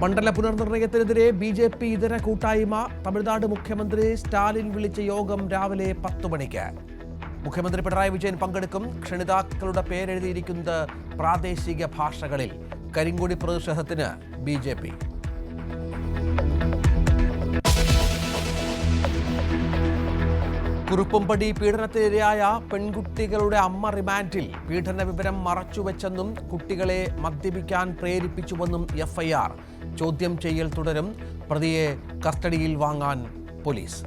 മണ്ഡല പുനർനിർണയത്തിനെതിരെ BJP. ഇതര കൂട്ടായ്മ. തമിഴ്നാട് മുഖ്യമന്ത്രി സ്റ്റാലിൻ വിളിച്ച യോഗം രാവിലെ 10 മണിക്ക്. മുഖ്യമന്ത്രി പിണറായി വിജയൻ പങ്കെടുക്കും. ക്ഷണിതാക്കളുടെ പേരെഴുതിയിരിക്കുന്നത് പ്രാദേശിക ഭാഷകളിൽ. കരിങ്കൊടി പ്രതിഷേധത്തിന് ബി.ജെ.പി. കുറുപ്പുംപടി പീഡനത്തിനിരയായ പെൺകുട്ടികളുടെ അമ്മ റിമാൻഡിൽ. പീഡന വിവരം മറച്ചുവെച്ചെന്നും കുട്ടികളെ മദ്യപിക്കാൻ പ്രേരിപ്പിച്ചുവെന്നും എഫ്ഐആർ. ചോദ്യം ചെയ്യൽ തുടരും. പ്രതിയെ കസ്റ്റഡിയിൽ വാങ്ങാൻ പോലീസ്.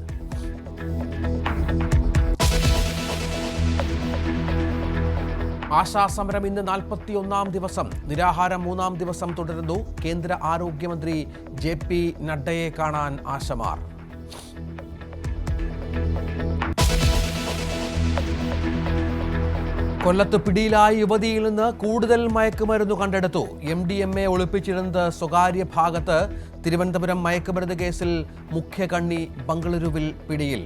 ആശാസമരം ഇന്ന് 41ാം ദിവസം. നിരാഹാരം 3ാം ദിവസം തുടരുന്നു. കേന്ദ്ര ആരോഗ്യമന്ത്രി ജെ.പി. നഡ്ഡയെ കാണാൻ ആശമാർ. കൊല്ലത്ത് പിടിയിലായ യുവതിയിൽ നിന്ന് കൂടുതൽ മയക്കുമരുന്ന് കണ്ടെടുത്തു. MDMA ഒളിപ്പിച്ചിരുന്നത് സ്വകാര്യ ഭാഗത്ത്. തിരുവനന്തപുരം മയക്കുമരുന്ന് കേസിൽ മുഖ്യകണ്ണി ബംഗളൂരുവിൽ പിടിയിൽ.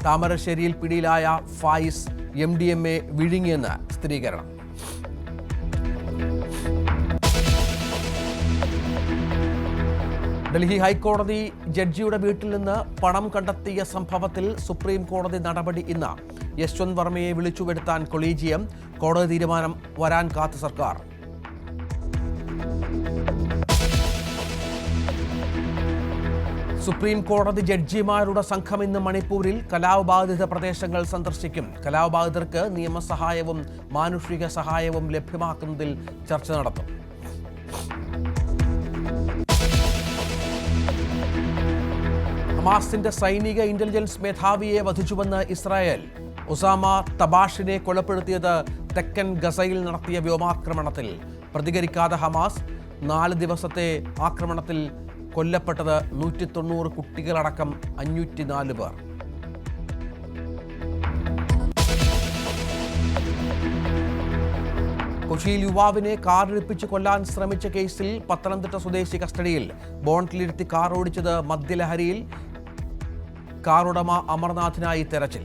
താമരശ്ശേരിയിൽ പിടിയിലായ ഫായിസ് MDMA വിഴുങ്ങിയെന്ന് സ്ഥിരീകരണം. ഡൽഹി ഹൈക്കോടതി ജഡ്ജിയുടെ വീട്ടിൽ നിന്ന് പണം കണ്ടെത്തിയ സംഭവത്തിൽ സുപ്രീം കോടതി നടപടി ഇന്ന്. യശ്വന്ത് വർമ്മയെ വിളിച്ചുവരുത്താൻ കൊളീജിയം. കോടതി തീരുമാനം വരാൻ കാത്ത് സർക്കാർ. സുപ്രീം കോടതി ജഡ്ജിമാരുടെ സംഘം ഇന്ന് മണിപ്പൂരിൽ കലാപ ബാധിത പ്രദേശങ്ങൾ സന്ദർശിക്കും. കലാപ ബാധിതർക്ക് നിയമസഹായവും മാനുഷിക സഹായവും ലഭ്യമാക്കുന്നതിൽ ചർച്ച നടത്തും. ഹമാസിന്റെ സൈനിക ഇന്റലിജൻസ് മേധാവിയെ വധിച്ചുവെന്ന് ഇസ്രായേൽ. ഒസാമ തബാഷിനെ കൊലപ്പെടുത്തിയത് തെക്കൻ ഗസയിൽ നടത്തിയ വ്യോമാക്രമണത്തിൽ. പ്രതികരിക്കാതെ ഹമാസ്. 4 ദിവസത്തെ ആക്രമണത്തിൽ കൊല്ലപ്പെട്ടത് 190 കുട്ടികളടക്കം 504 പേർ. കൊച്ചിയിൽ യുവാവിനെ കാറിടിപ്പിച്ച് കൊല്ലാൻ ശ്രമിച്ച കേസിൽ പത്തനംതിട്ട സ്വദേശി കസ്റ്റഡിയിൽ. ബോണ്ടിലിരുത്തി കാർ ഓടിച്ചത് മദ്യലഹരിയിൽ. കാറുടമ അമർനാഥിനായി തെരച്ചിൽ.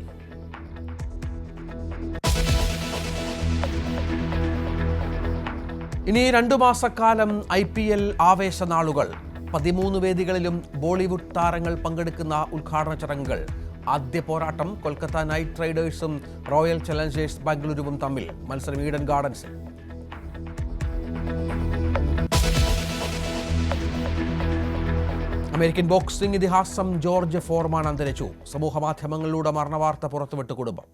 ഇനി 2 മാസക്കാലം IPL ആവേശ നാളുകൾ. 13 വേദികളിലും ബോളിവുഡ് താരങ്ങൾ പങ്കെടുക്കുന്ന ഉദ്ഘാടന ചടങ്ങുകൾ. ആദ്യ പോരാട്ടം കൊൽക്കത്ത നൈറ്റ് റൈഡേഴ്സും റോയൽ ചലഞ്ചേഴ്സ് ബാംഗ്ലൂരുവും തമ്മിൽ. മത്സരം ഈഡൻ ഗാർഡൻസിൽ. അമേരിക്കൻ ബോക്സിംഗ് ഇതിഹാസം ജോർജ് ഫോർമാൻ അന്തരിച്ചു. സമൂഹമാധ്യമങ്ങളിലൂടെ മരണവാർത്ത പുറത്തുവിട്ട് കുടുംബം.